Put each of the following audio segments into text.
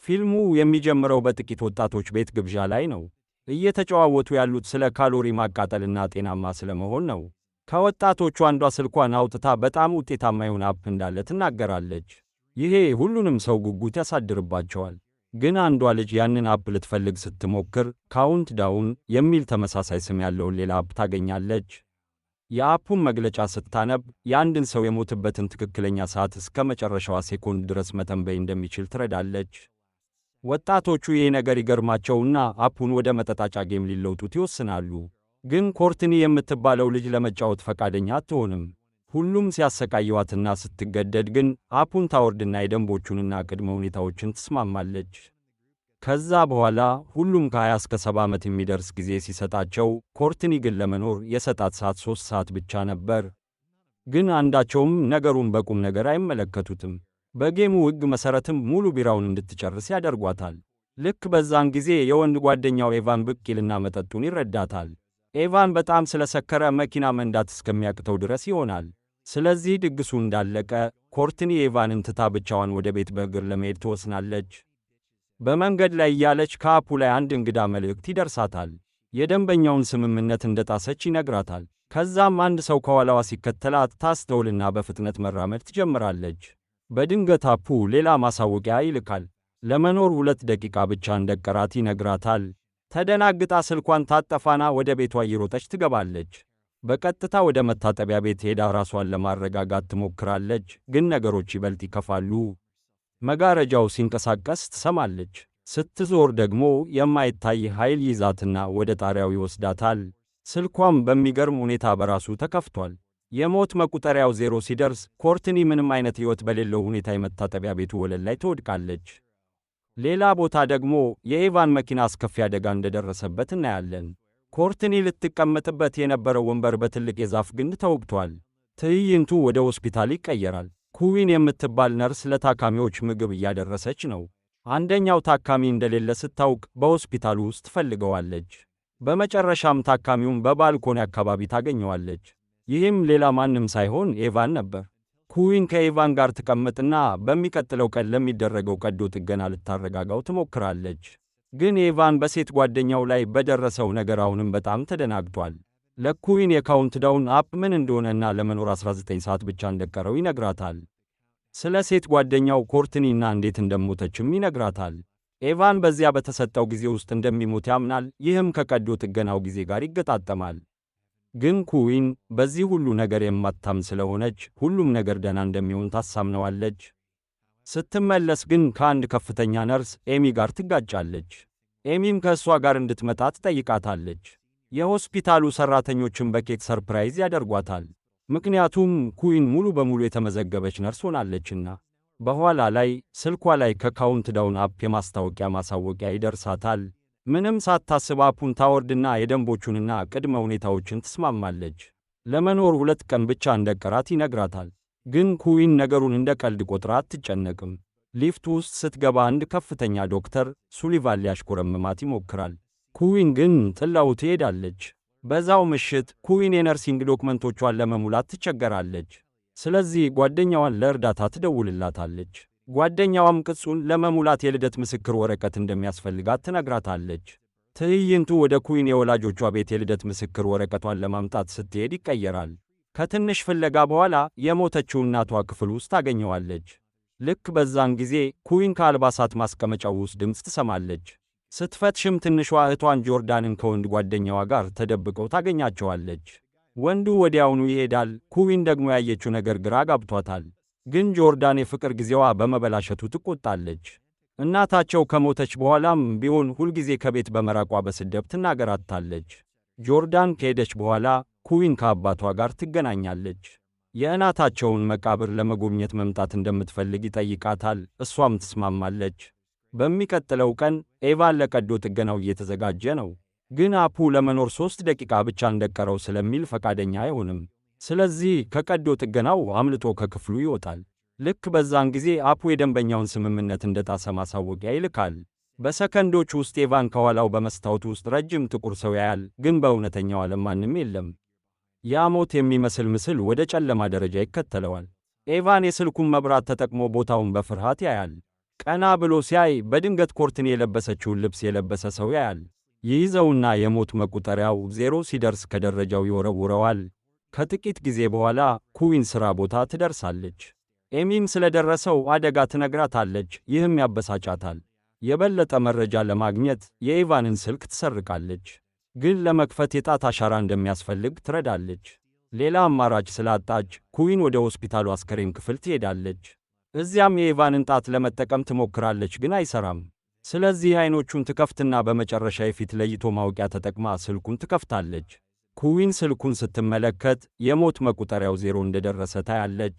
ፊልሙ የሚጀምረው በጥቂት ወጣቶች ቤት ግብዣ ላይ ነው። እየተጨዋወቱ ያሉት ስለ ካሎሪ ማቃጠልና ጤናማ ስለመሆን ነው። ከወጣቶቹ አንዷ ስልኳን አውጥታ በጣም ውጤታማ የሆነ አፕ እንዳለ ትናገራለች። ይሄ ሁሉንም ሰው ጉጉት ያሳድርባቸዋል። ግን አንዷ ልጅ ያንን አፕ ልትፈልግ ስትሞክር ካውንት ዳውን የሚል ተመሳሳይ ስም ያለውን ሌላ አፕ ታገኛለች። የአፑን መግለጫ ስታነብ የአንድን ሰው የሞትበትን ትክክለኛ ሰዓት እስከ መጨረሻዋ ሴኮንድ ድረስ መተንበይ እንደሚችል ትረዳለች። ወጣቶቹ ይሄ ነገር ይገርማቸውና አፑን ወደ መጠጣጫ ጌም ሊለውጡት ይወስናሉ። ግን ኮርትኒ የምትባለው ልጅ ለመጫወት ፈቃደኛ አትሆንም። ሁሉም ሲያሰቃየዋትና ስትገደድ ግን አፑን ታወርድና የደንቦቹንና ቅድመ ሁኔታዎችን ትስማማለች። ከዛ በኋላ ሁሉም ከ20 እስከ 70 ዓመት የሚደርስ ጊዜ ሲሰጣቸው፣ ኮርትኒ ግን ለመኖር የሰጣት ሰዓት 3 ሰዓት ብቻ ነበር። ግን አንዳቸውም ነገሩን በቁም ነገር አይመለከቱትም። በጌሙ ሕግ መሠረትም ሙሉ ቢራውን እንድትጨርስ ያደርጓታል። ልክ በዛን ጊዜ የወንድ ጓደኛው ኤቫን ብቅ ይልና መጠጡን ይረዳታል። ኤቫን በጣም ስለሰከረ መኪና መንዳት እስከሚያቅተው ድረስ ይሆናል። ስለዚህ ድግሱ እንዳለቀ ኮርትኒ ኤቫንን ትታ ብቻዋን ወደ ቤት በእግር ለመሄድ ትወስናለች። በመንገድ ላይ እያለች ከአፑ ላይ አንድ እንግዳ መልእክት ይደርሳታል። የደንበኛውን ስምምነት እንደጣሰች ይነግራታል። ከዛም አንድ ሰው ከኋላዋ ሲከተላት ታስተውልና በፍጥነት መራመድ ትጀምራለች። በድንገት አፑ ሌላ ማሳወቂያ ይልካል። ለመኖር 2 ደቂቃ ብቻ እንደቀራት ይነግራታል። ተደናግጣ ስልኳን ታጠፋና ወደ ቤቷ እየሮጠች ትገባለች። በቀጥታ ወደ መታጠቢያ ቤት ሄዳ ራሷን ለማረጋጋት ትሞክራለች። ግን ነገሮች ይበልጥ ይከፋሉ። መጋረጃው ሲንቀሳቀስ ትሰማለች። ስትዞር ደግሞ የማይታይ ኃይል ይዛትና ወደ ጣሪያው ይወስዳታል። ስልኳም በሚገርም ሁኔታ በራሱ ተከፍቷል። የሞት መቁጠሪያው 0 ሲደርስ ኮርትኒ ምንም አይነት ሕይወት በሌለው ሁኔታ የመታጠቢያ ቤቱ ወለል ላይ ትወድቃለች። ሌላ ቦታ ደግሞ የኤቫን መኪና አስከፊ አደጋ እንደደረሰበት እናያለን። ኮርትኒ ልትቀመጥበት የነበረው ወንበር በትልቅ የዛፍ ግንድ ተወግቷል። ትዕይንቱ ወደ ሆስፒታል ይቀየራል። ኩዊን የምትባል ነርስ ለታካሚዎች ምግብ እያደረሰች ነው። አንደኛው ታካሚ እንደሌለ ስታውቅ በሆስፒታሉ ውስጥ ትፈልገዋለች። በመጨረሻም ታካሚውን በባልኮኒ አካባቢ ታገኘዋለች። ይህም ሌላ ማንም ሳይሆን ኤቫን ነበር። ኩዊን ከኤቫን ጋር ትቀመጥና በሚቀጥለው ቀን ለሚደረገው ቀዶ ጥገና ልታረጋጋው ትሞክራለች። ግን ኤቫን በሴት ጓደኛው ላይ በደረሰው ነገር አሁንም በጣም ተደናግጧል። ለኩዊን የካውንትዳውን አፕ ምን እንደሆነና ለመኖር 19 ሰዓት ብቻ እንደቀረው ይነግራታል። ስለ ሴት ጓደኛው ኮርትኒና እንዴት እንደሞተችም ይነግራታል። ኤቫን በዚያ በተሰጠው ጊዜ ውስጥ እንደሚሞት ያምናል። ይህም ከቀዶ ጥገናው ጊዜ ጋር ይገጣጠማል። ግን ኩዊን በዚህ ሁሉ ነገር የማታምን ስለሆነች ሁሉም ነገር ደህና እንደሚሆን ታሳምነዋለች። ስትመለስ ግን ከአንድ ከፍተኛ ነርስ ኤሚ ጋር ትጋጫለች። ኤሚም ከእሷ ጋር እንድትመጣ ትጠይቃታለች። የሆስፒታሉ ሠራተኞችም በኬክ ሰርፕራይዝ ያደርጓታል። ምክንያቱም ኩዊን ሙሉ በሙሉ የተመዘገበች ነርስ ሆናለችና። በኋላ ላይ ስልኳ ላይ ከካውንትዳውን አፕ የማስታወቂያ ማሳወቂያ ይደርሳታል። ምንም ሳታስብ አፑን ታወርድና የደንቦቹንና ቅድመ ሁኔታዎችን ትስማማለች። ለመኖር 2 ቀን ብቻ እንደቀራት ይነግራታል። ግን ኩዊን ነገሩን እንደ ቀልድ ቆጥራ አትጨነቅም። ሊፍት ውስጥ ስትገባ አንድ ከፍተኛ ዶክተር ሱሊቫን ሊያሽኮረምማት ይሞክራል። ኩዊን ግን ጥላው ትሄዳለች። በዛው ምሽት ኩዊን የነርሲንግ ዶክመንቶቿን ለመሙላት ትቸገራለች። ስለዚህ ጓደኛዋን ለእርዳታ ትደውልላታለች። ጓደኛዋም ቅጹን ለመሙላት የልደት ምስክር ወረቀት እንደሚያስፈልጋት ትነግራታለች። ትዕይንቱ ወደ ኩዊን የወላጆቿ ቤት የልደት ምስክር ወረቀቷን ለማምጣት ስትሄድ ይቀየራል። ከትንሽ ፍለጋ በኋላ የሞተችው እናቷ ክፍል ውስጥ ታገኘዋለች። ልክ በዛን ጊዜ ኩዊን ከአልባሳት ማስቀመጫው ውስጥ ድምፅ ትሰማለች። ስትፈትሽም ትንሿ እህቷን ጆርዳንን ከወንድ ጓደኛዋ ጋር ተደብቀው ታገኛቸዋለች። ወንዱ ወዲያውኑ ይሄዳል። ኩዊን ደግሞ ያየችው ነገር ግራ ጋብቷታል። ግን ጆርዳን የፍቅር ጊዜዋ በመበላሸቱ ትቆጣለች። እናታቸው ከሞተች በኋላም ቢሆን ሁልጊዜ ከቤት በመራቋ በስደብ ትናገራታለች። ጆርዳን ከሄደች በኋላ ኩዊን ከአባቷ ጋር ትገናኛለች። የእናታቸውን መቃብር ለመጎብኘት መምጣት እንደምትፈልግ ይጠይቃታል። እሷም ትስማማለች። በሚቀጥለው ቀን ኤቫን ለቀዶ ጥገናው እየተዘጋጀ ነው። ግን አፑ ለመኖር 3 ደቂቃ ብቻ እንደቀረው ስለሚል ፈቃደኛ አይሆንም። ስለዚህ ከቀዶ ጥገናው አምልጦ ከክፍሉ ይወጣል። ልክ በዛን ጊዜ አፑ የደንበኛውን ስምምነት እንደጣሰ ማሳወቂያ ይልካል። በሰከንዶች ውስጥ ኤቫን ከኋላው በመስታወት ውስጥ ረጅም ጥቁር ሰው ያያል። ግን በእውነተኛው ዓለም ማንም የለም። ያ ሞት የሚመስል ምስል ወደ ጨለማ ደረጃ ይከተለዋል። ኤቫን የስልኩን መብራት ተጠቅሞ ቦታውን በፍርሃት ያያል። ቀና ብሎ ሲያይ በድንገት ኮርትኒ የለበሰችውን ልብስ የለበሰ ሰው ያያል። ይይዘውና የሞት መቁጠሪያው 0 ሲደርስ ከደረጃው ይወረውረዋል። ከጥቂት ጊዜ በኋላ ኩዊን ሥራ ቦታ ትደርሳለች። ኤሚም ስለደረሰው አደጋ ትነግራታለች። ይህም ያበሳጫታል። የበለጠ መረጃ ለማግኘት የኤቫንን ስልክ ትሰርቃለች። ግን ለመክፈት የጣት አሻራ እንደሚያስፈልግ ትረዳለች። ሌላ አማራጭ ስላጣች ኩዊን ወደ ሆስፒታሉ አስከሬን ክፍል ትሄዳለች። እዚያም የኤቫንን ጣት ለመጠቀም ትሞክራለች፣ ግን አይሰራም። ስለዚህ አይኖቹን ትከፍትና በመጨረሻ የፊት ለይቶ ማወቂያ ተጠቅማ ስልኩን ትከፍታለች። ኩዊን ስልኩን ስትመለከት የሞት መቁጠሪያው 0 እንደደረሰ ታያለች።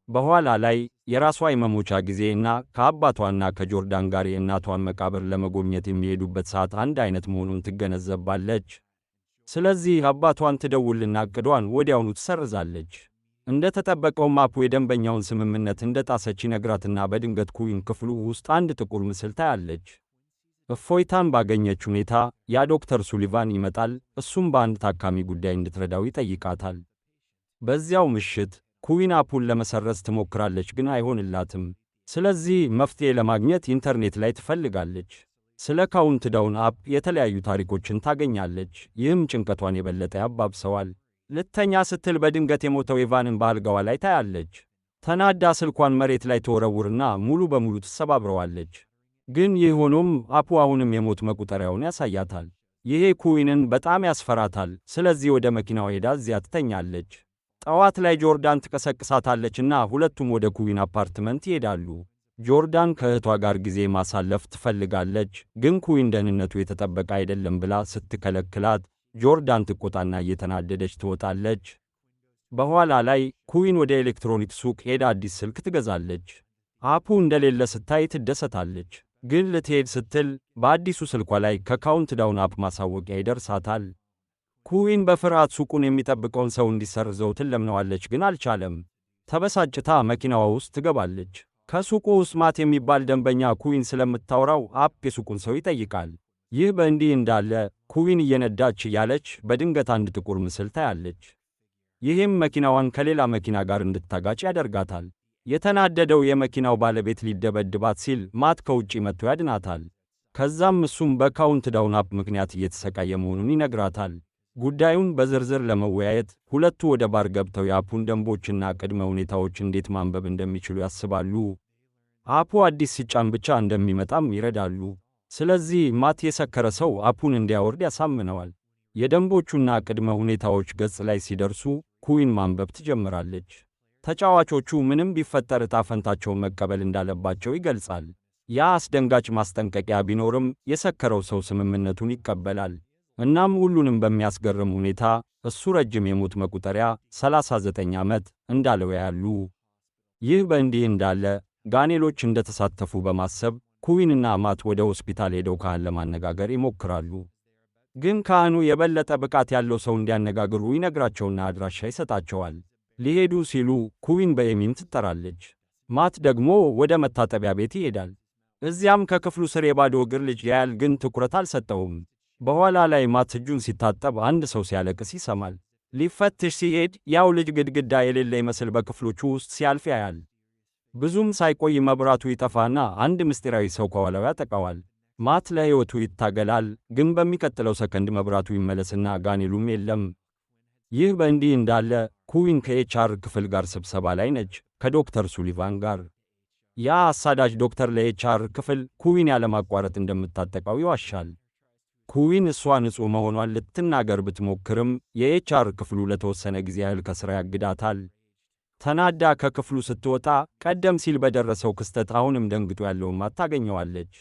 በኋላ ላይ የራሷ የመሞቻ ጊዜና ከአባቷና ከጆርዳን ጋር የእናቷን መቃብር ለመጎብኘት የሚሄዱበት ሰዓት አንድ አይነት መሆኑን ትገነዘባለች። ስለዚህ አባቷን ትደውልና ዕቅዷን ወዲያውኑ ትሰርዛለች። እንደ ተጠበቀውም አፑ የደንበኛውን ስምምነት እንደ ጣሰች ይነግራትና በድንገት ኩዊን ክፍሉ ውስጥ አንድ ጥቁር ምስል ታያለች። እፎይታን ባገኘች ሁኔታ ያ ዶክተር ሱሊቫን ይመጣል። እሱም በአንድ ታካሚ ጉዳይ እንድትረዳው ይጠይቃታል። በዚያው ምሽት ኩዊን አፑን ለመሰረዝ ትሞክራለች፣ ግን አይሆንላትም። ስለዚህ መፍትሔ ለማግኘት ኢንተርኔት ላይ ትፈልጋለች። ስለ ካውንትዳውን አፕ የተለያዩ ታሪኮችን ታገኛለች። ይህም ጭንቀቷን የበለጠ ያባብሰዋል። ልተኛ ስትል በድንገት የሞተው ኤቫንን በአልጋዋ ላይ ታያለች። ተናዳ ስልኳን መሬት ላይ ትወረውርና ሙሉ በሙሉ ትሰባብረዋለች። ግን ይህ ሆኖም አፑ አሁንም የሞት መቁጠሪያውን ያሳያታል። ይሄ ኩዊንን በጣም ያስፈራታል። ስለዚህ ወደ መኪናው ሄዳ እዚያ ትተኛለች። ጠዋት ላይ ጆርዳን ትቀሰቅሳታለችና ሁለቱም ወደ ኩዊን አፓርትመንት ይሄዳሉ። ጆርዳን ከእህቷ ጋር ጊዜ ማሳለፍ ትፈልጋለች፣ ግን ኩዊን ደህንነቱ የተጠበቀ አይደለም ብላ ስትከለክላት ጆርዳን ትቆጣና እየተናደደች ትወጣለች። በኋላ ላይ ኩዊን ወደ ኤሌክትሮኒክስ ሱቅ ሄዳ አዲስ ስልክ ትገዛለች። አፑ እንደሌለ ስታይ ትደሰታለች። ግን ልትሄድ ስትል በአዲሱ ስልኳ ላይ ከካውንትዳውን አፕ ማሳወቂያ ይደርሳታል። ኩዊን በፍርሃት ሱቁን የሚጠብቀውን ሰው እንዲሰርዘው ትለምነዋለች፣ ግን አልቻለም። ተበሳጭታ መኪናዋ ውስጥ ትገባለች። ከሱቁ ውስጥ ማት የሚባል ደንበኛ ኩዊን ስለምታወራው አፕ የሱቁን ሰው ይጠይቃል። ይህ በእንዲህ እንዳለ ኩዊን እየነዳች እያለች በድንገት አንድ ጥቁር ምስል ታያለች። ይህም መኪናዋን ከሌላ መኪና ጋር እንድታጋጭ ያደርጋታል። የተናደደው የመኪናው ባለቤት ሊደበድባት ሲል ማት ከውጪ መጥቶ ያድናታል። ከዛም እሱም በካውንትዳውን አፕ ምክንያት እየተሰቃየ መሆኑን ይነግራታል። ጉዳዩን በዝርዝር ለመወያየት ሁለቱ ወደ ባር ገብተው የአፑን ደንቦችና ቅድመ ሁኔታዎች እንዴት ማንበብ እንደሚችሉ ያስባሉ። አፑ አዲስ ሲጫን ብቻ እንደሚመጣም ይረዳሉ። ስለዚህ ማት የሰከረ ሰው አፑን እንዲያወርድ ያሳምነዋል። የደንቦቹና ቅድመ ሁኔታዎች ገጽ ላይ ሲደርሱ ኩዊን ማንበብ ትጀምራለች። ተጫዋቾቹ ምንም ቢፈጠር ዕጣ ፈንታቸውን መቀበል እንዳለባቸው ይገልጻል። ያ አስደንጋጭ ማስጠንቀቂያ ቢኖርም የሰከረው ሰው ስምምነቱን ይቀበላል። እናም ሁሉንም በሚያስገርም ሁኔታ እሱ ረጅም የሞት መቁጠሪያ 39 ዓመት እንዳለው ያያሉ። ይህ በእንዲህ እንዳለ ጋኔሎች እንደተሳተፉ በማሰብ ኩዊንና ማት ወደ ሆስፒታል ሄደው ካህን ለማነጋገር ይሞክራሉ። ግን ካህኑ የበለጠ ብቃት ያለው ሰው እንዲያነጋግሩ ይነግራቸውና አድራሻ ይሰጣቸዋል። ሊሄዱ ሲሉ ኩዊን በኤሚን ትጠራለች። ማት ደግሞ ወደ መታጠቢያ ቤት ይሄዳል። እዚያም ከክፍሉ ስር የባዶ እግር ልጅ ያያል፣ ግን ትኩረት አልሰጠውም። በኋላ ላይ ማት እጁን ሲታጠብ አንድ ሰው ሲያለቅስ ይሰማል። ሊፈትሽ ሲሄድ ያው ልጅ ግድግዳ የሌለ ይመስል በክፍሎቹ ውስጥ ሲያልፍ ያያል። ብዙም ሳይቆይ መብራቱ ይጠፋና አንድ ምስጢራዊ ሰው ከኋላው ያጠቃዋል። ማት ለሕይወቱ ይታገላል፣ ግን በሚቀጥለው ሰከንድ መብራቱ ይመለስና ጋኔሉም የለም። ይህ በእንዲህ እንዳለ ኩዊን ከኤችአር ክፍል ጋር ስብሰባ ላይ ነች፣ ከዶክተር ሱሊቫን ጋር። ያ አሳዳጅ ዶክተር ለኤችአር ክፍል ኩዊን ያለማቋረጥ እንደምታጠቃው ይዋሻል። ኩዊን እሷ ንጹሕ መሆኗን ልትናገር ብትሞክርም የኤችአር ክፍሉ ለተወሰነ ጊዜ ያህል ከሥራ ያግዳታል። ተናዳ ከክፍሉ ስትወጣ ቀደም ሲል በደረሰው ክስተት አሁንም ደንግጦ ያለውን ማት ታገኘዋለች።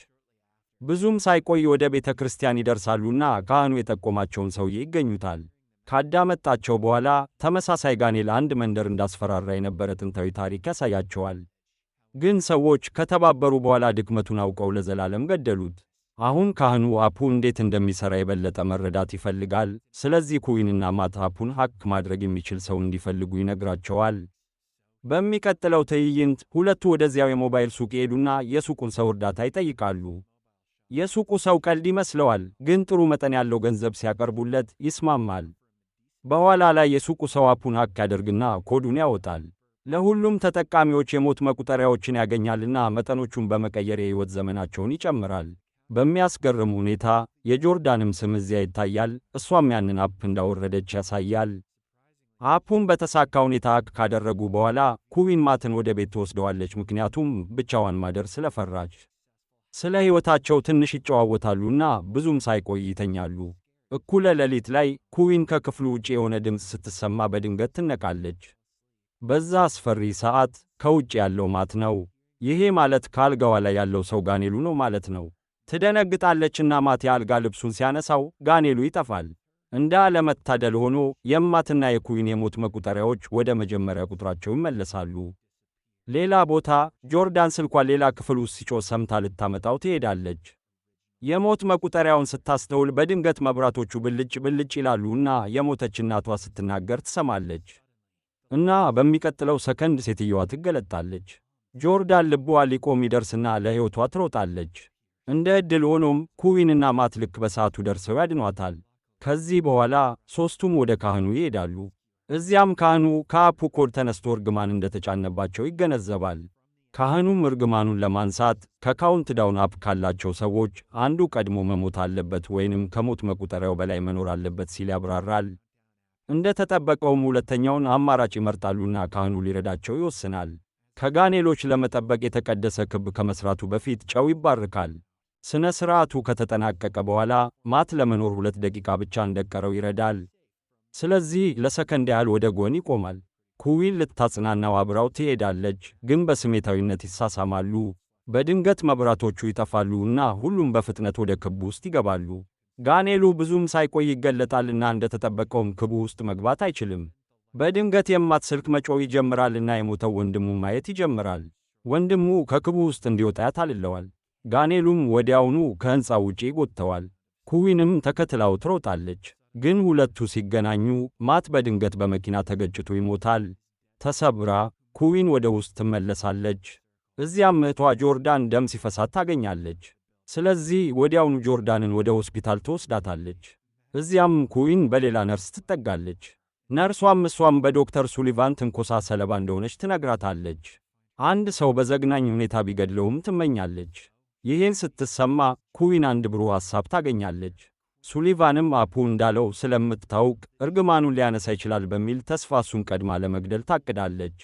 ብዙም ሳይቆይ ወደ ቤተ ክርስቲያን ይደርሳሉና ካህኑ የጠቆማቸውን ሰውዬ ይገኙታል። ካዳመጣቸው በኋላ ተመሳሳይ ጋኔል አንድ መንደር እንዳስፈራራ የነበረ ጥንታዊ ታሪክ ያሳያቸዋል። ግን ሰዎች ከተባበሩ በኋላ ድክመቱን አውቀው ለዘላለም ገደሉት። አሁን ካህኑ አፑ እንዴት እንደሚሠራ የበለጠ መረዳት ይፈልጋል። ስለዚህ ኩዊንና ማት አፑን ሃክ ማድረግ የሚችል ሰው እንዲፈልጉ ይነግራቸዋል። በሚቀጥለው ትዕይንት ሁለቱ ወደዚያው የሞባይል ሱቅ ይሄዱና የሱቁን ሰው እርዳታ ይጠይቃሉ። የሱቁ ሰው ቀልድ ይመስለዋል፣ ግን ጥሩ መጠን ያለው ገንዘብ ሲያቀርቡለት ይስማማል። በኋላ ላይ የሱቁ ሰው አፑን ሃክ ያደርግና ኮዱን ያወጣል። ለሁሉም ተጠቃሚዎች የሞት መቁጠሪያዎችን ያገኛልና መጠኖቹን በመቀየር የሕይወት ዘመናቸውን ይጨምራል። በሚያስገርም ሁኔታ የጆርዳንም ስም እዚያ ይታያል፣ እሷም ያንን አፕ እንዳወረደች ያሳያል። አፑን በተሳካ ሁኔታ ሃክ ካደረጉ በኋላ ኩዊን ማትን ወደ ቤት ትወስደዋለች፣ ምክንያቱም ብቻዋን ማደር ስለፈራች። ስለ ሕይወታቸው ትንሽ ይጨዋወታሉና ብዙም ሳይቆይ ይተኛሉ። እኩለ ሌሊት ላይ ኩዊን ከክፍሉ ውጭ የሆነ ድምፅ ስትሰማ በድንገት ትነቃለች። በዛ አስፈሪ ሰዓት ከውጭ ያለው ማት ነው። ይሄ ማለት ከአልጋዋ ላይ ያለው ሰው ጋኔሉ ነው ማለት ነው። ትደነግጣለችና ማት የአልጋ ልብሱን ሲያነሳው ጋኔሉ ይጠፋል። እንደ አለመታደል ሆኖ የማትና የኩዊን የሞት መቁጠሪያዎች ወደ መጀመሪያ ቁጥራቸው ይመለሳሉ። ሌላ ቦታ ጆርዳን ስልኳን ሌላ ክፍል ውስጥ ሲጮህ ሰምታ ልታመጣው ትሄዳለች። የሞት መቁጠሪያውን ስታስተውል በድንገት መብራቶቹ ብልጭ ብልጭ ይላሉና የሞተች እናቷ ስትናገር ትሰማለች። እና በሚቀጥለው ሰከንድ ሴትየዋ ትገለጣለች። ጆርዳን ልቧ ሊቆም ይደርስና ለሕይወቷ ትሮጣለች። እንደ ዕድል ሆኖም ኩዊንና ማት ልክ በሰዓቱ ደርሰው ያድኗታል። ከዚህ በኋላ ሦስቱም ወደ ካህኑ ይሄዳሉ። እዚያም ካህኑ ከአፑ ኮድ ተነስቶ እርግማን እንደተጫነባቸው ይገነዘባል። ካህኑም እርግማኑን ለማንሳት ከካውንትዳውን አፕ ካላቸው ሰዎች አንዱ ቀድሞ መሞት አለበት ወይንም ከሞት መቁጠሪያው በላይ መኖር አለበት ሲል ያብራራል። እንደ ተጠበቀውም ሁለተኛውን አማራጭ ይመርጣሉና ካህኑ ሊረዳቸው ይወስናል። ከጋኔሎች ለመጠበቅ የተቀደሰ ክብ ከመስራቱ በፊት ጨው ይባርካል። ሥነ ሥርዓቱ ከተጠናቀቀ በኋላ ማት ለመኖር 2 ደቂቃ ብቻ እንደቀረው ይረዳል። ስለዚህ ለሰከንድ ያህል ወደ ጎን ይቆማል። ኩዊን ልታጽናናው አብራው ትሄዳለች፣ ግን በስሜታዊነት ይሳሳማሉ። በድንገት መብራቶቹ ይጠፋሉና ሁሉም በፍጥነት ወደ ክቡ ውስጥ ይገባሉ። ጋኔሉ ብዙም ሳይቆይ ይገለጣልና እንደተጠበቀውም ክቡ ውስጥ መግባት አይችልም። በድንገት የማት ስልክ መጮህ ይጀምራልና የሞተው ወንድሙ ማየት ይጀምራል። ወንድሙ ከክቡ ውስጥ እንዲወጣ ያታልለዋል። ጋኔሉም ወዲያውኑ ከሕንፃው ውጪ ይጎትተዋል። ኩዊንም ተከትላው ትሮጣለች። ግን ሁለቱ ሲገናኙ ማት በድንገት በመኪና ተገጭቶ ይሞታል። ተሰብራ ኩዊን ወደ ውስጥ ትመለሳለች። እዚያም እህቷ ጆርዳን ደም ሲፈሳት ታገኛለች። ስለዚህ ወዲያውኑ ጆርዳንን ወደ ሆስፒታል ትወስዳታለች። እዚያም ኩዊን በሌላ ነርስ ትጠጋለች። እሷም በዶክተር ሱሊቫን ትንኮሳ ሰለባ እንደሆነች ትነግራታለች። አንድ ሰው በዘግናኝ ሁኔታ ቢገድለውም ትመኛለች። ይህን ስትሰማ ኩዊን አንድ ብሩህ ሐሳብ ታገኛለች። ሱሊቫንም አፑ እንዳለው ስለምታውቅ እርግማኑን ሊያነሳ ይችላል በሚል ተስፋ እሱን ቀድማ ለመግደል ታቅዳለች።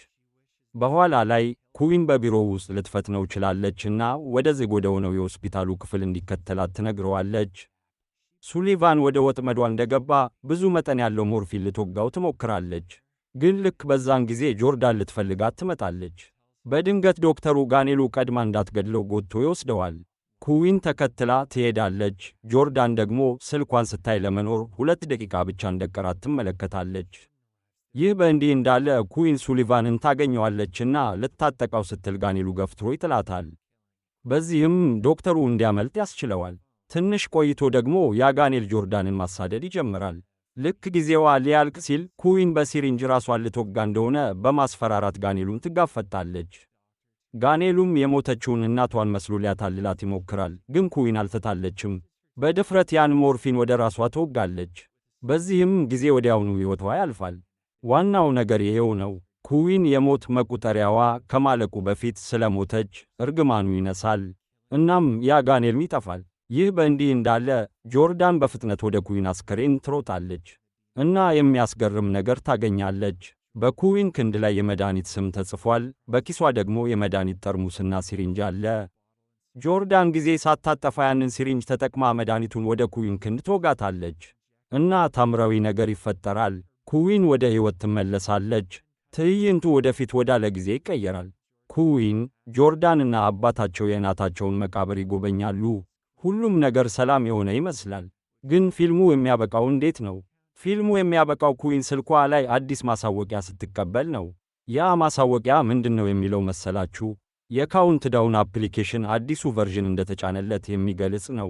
በኋላ ላይ ኩዊን በቢሮው ውስጥ ልትፈትነው ችላለችና ወደ ዝግ ወደ ሆነው የሆስፒታሉ ክፍል እንዲከተላት ትነግረዋለች። ሱሊቫን ወደ ወጥመዷ እንደገባ ብዙ መጠን ያለው ሞርፊን ልትወጋው ትሞክራለች። ግን ልክ በዛን ጊዜ ጆርዳን ልትፈልጋት ትመጣለች። በድንገት ዶክተሩ ጋኔሉ ቀድማ እንዳትገድለው ጎትቶ ይወስደዋል። ኩዊን ተከትላ ትሄዳለች። ጆርዳን ደግሞ ስልኳን ስታይ ለመኖር 2 ደቂቃ ብቻ እንደቀራት ትመለከታለች። ይህ በእንዲህ እንዳለ ኩዊን ሱሊቫንን ታገኘዋለችና ልታጠቃው ስትል ጋኔሉ ገፍትሮ ይጥላታል። በዚህም ዶክተሩ እንዲያመልጥ ያስችለዋል። ትንሽ ቆይቶ ደግሞ ያጋኔል ጆርዳንን ማሳደድ ይጀምራል። ልክ ጊዜዋ ሊያልቅ ሲል ኩዊን በሲሪንጅ ራሷን ልትወጋ እንደሆነ በማስፈራራት ጋኔሉን ትጋፈጣለች። ጋኔሉም የሞተችውን እናቷን መስሎ ሊያታልላት ይሞክራል፣ ግን ኩዊን አልተታለችም። በድፍረት ያን ሞርፊን ወደ ራሷ ትወጋለች። በዚህም ጊዜ ወዲያውኑ ሕይወቷ ያልፋል። ዋናው ነገር ይሄው ነው። ኩዊን የሞት መቁጠሪያዋ ከማለቁ በፊት ስለሞተች እርግማኑ ይነሳል፣ እናም ያ ጋኔልም ይጠፋል። ይህ በእንዲህ እንዳለ ጆርዳን በፍጥነት ወደ ኩዊን አስከሬን ትሮጣለች እና የሚያስገርም ነገር ታገኛለች። በኩዊን ክንድ ላይ የመድኃኒት ስም ተጽፏል፣ በኪሷ ደግሞ የመድኃኒት ጠርሙስና ሲሪንጅ አለ። ጆርዳን ጊዜ ሳታጠፋ ያንን ሲሪንጅ ተጠቅማ መድኃኒቱን ወደ ኩዊን ክንድ ትወጋታለች እና ታምራዊ ነገር ይፈጠራል። ኩዊን ወደ ሕይወት ትመለሳለች። ትዕይንቱ ወደፊት ወዳለ ጊዜ ይቀየራል። ኩዊን፣ ጆርዳንና አባታቸው የእናታቸውን መቃብር ይጎበኛሉ። ሁሉም ነገር ሰላም የሆነ ይመስላል። ግን ፊልሙ የሚያበቃው እንዴት ነው? ፊልሙ የሚያበቃው ኩዊን ስልኳ ላይ አዲስ ማሳወቂያ ስትቀበል ነው። ያ ማሳወቂያ ምንድነው የሚለው መሰላችሁ? የካውንትዳውን አፕሊኬሽን አዲሱ ቨርዥን እንደተጫነለት የሚገልጽ ነው።